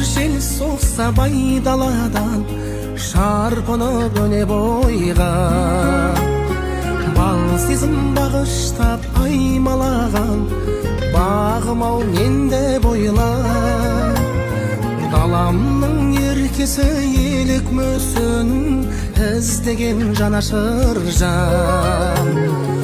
жел соқса байдаладан, шарпынып өне бойға. Бал сезім бағыштап аймалаған, бағым-ау менде бойла. Даламның еркесі елік мүсін, іздеген жанашыр жан.